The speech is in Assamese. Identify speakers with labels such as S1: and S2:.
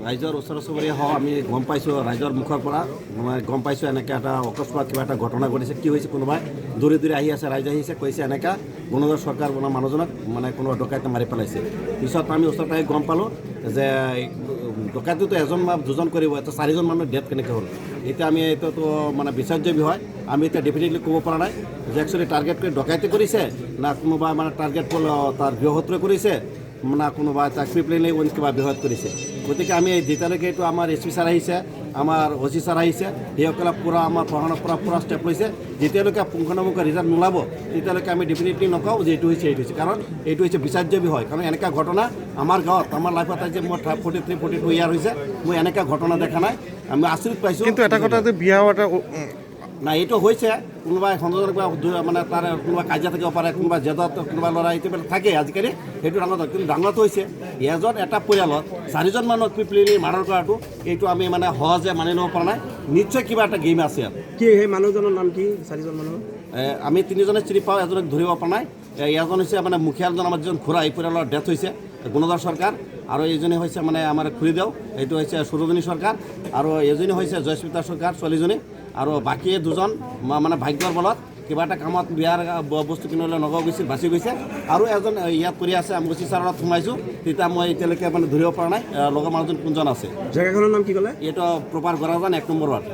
S1: ৰাইজৰ ওচৰ চুবুৰীয়া হওক আমি গম পাইছোঁ ৰাইজৰ মুখৰ পৰা মই গম পাইছোঁ এনেকৈ এটা অকস্মাত কিবা এটা ঘটনা ঘটিছে কি হৈছে কোনোবাই দূৰে দূৰে আহি আছে ৰাইজ আহিছে কৈছে এনেকৈ গুণধৰ চৰকাৰ বোলা মানুহজনক মানে কোনোবা ডকাইতে মাৰি পেলাইছে পিছত আমি ওচৰত আহি গম পালোঁ যে ডকাইটোতো এজন বা দুজন কৰিব এটা 4জন মানুহ ডেথ কেনেকৈ হ'ল এতিয়া আমি এইটোতো মানে বিচাৰ্য বিষয় আমি এতিয়া ডেফিনেটলি ক'ব পৰা নাই যে একচুৱেলি টাৰ্গেট কৰি ডকাইতে কৰিছে না কোনোবা মানে টাৰ্গেট তাৰ গৃহহত্যা কৰিছে না কোনোবা তাক প্ৰিপ্লেইনলি কিবা বৃহৎ কৰিছে গতিকে আমি যেতিয়ালৈকে এইটো আমাৰ এছ পি ছাৰ আহিছে আমাৰ অ' চি ছাৰ আহিছে সেইসকলে পূৰা আমাৰ প্ৰশাসনৰ পৰা পূৰা ষ্টেপ লৈছে যেতিয়ালৈকে পুংখানুপুংখ ৰিজাল্ট নোলাব তেতিয়ালৈকে আমি ডেফিনেটলি নকওঁ যে এইটো হৈছে কাৰণ এইটো হৈছে বিচাৰ্য বিষয় কাৰণ এনেকুৱা ঘটনা আমাৰ গাঁৱত আমাৰ লাইফত আজি মোৰ 43-42 ইয়াৰ হৈছে মই এনেকুৱা ঘটনা দেখা নাই আমি আচৰিত পাইছোঁ
S2: কিন্তু এটা কথা যে বিয়া এটা
S1: না এইটো হৈছে কোনোবাই সংযোজন মানে তাৰ কোনোবা কাজিয়া থাকিব পাৰে কোনোবা জেদত কোনোবা ল'ৰা এইটো থাকে আজিকালি সেইটো ডাঙৰ কিন্তু ডাঙৰটো হৈছে এজন এটা পৰিয়ালত 4জন মানুহ প্ৰিপ্লেইনলি মাৰ্ডাৰ কৰাটো এইটো আমি মানে সহজে মানি ল'ব পৰা নাই নিশ্চয় কিবা এটা গেম আছে ইয়াত
S3: কি সেই মানুহজনৰ নাম কি 4জন মানুহ
S1: আমি 3জনে চিনি পাওঁ এজনক ধৰিব পৰা নাই এজন হৈছে মানে মুখিয়ালজন আমাৰ যিজন খুৰা এই পৰিয়ালৰ ডেথ হৈছে গুণধৰ চৰকাৰ আৰু এইজনী হৈছে মানে আমাৰ খুৰীদেউ এইটো হৈছে সুৰজনী চৰকাৰ আৰু এজনী হৈছে জয়স্মিতা চৰকাৰ ছোৱালীজনী আৰু বাকী 2জন মানে ভাগ্যৰ বলত কিবা এটা কামত বিয়াৰ বস্তু কিনিবলৈ নগাঁও গৈছিল বাচি গৈছে আৰু এজন ইয়াত কৰি আছে আমি অচি ছাৰত সোমাইছোঁ তেতিয়া মই এতিয়ালৈকে মানে ধৰিব পৰা নাই লগৰ মানুহজন কোনজন আছে
S3: জেগাখনৰ নাম কি ক'লে
S1: এইটো প্ৰপাৰ গৰাজান 1 নম্বৰ ৱাৰ্ড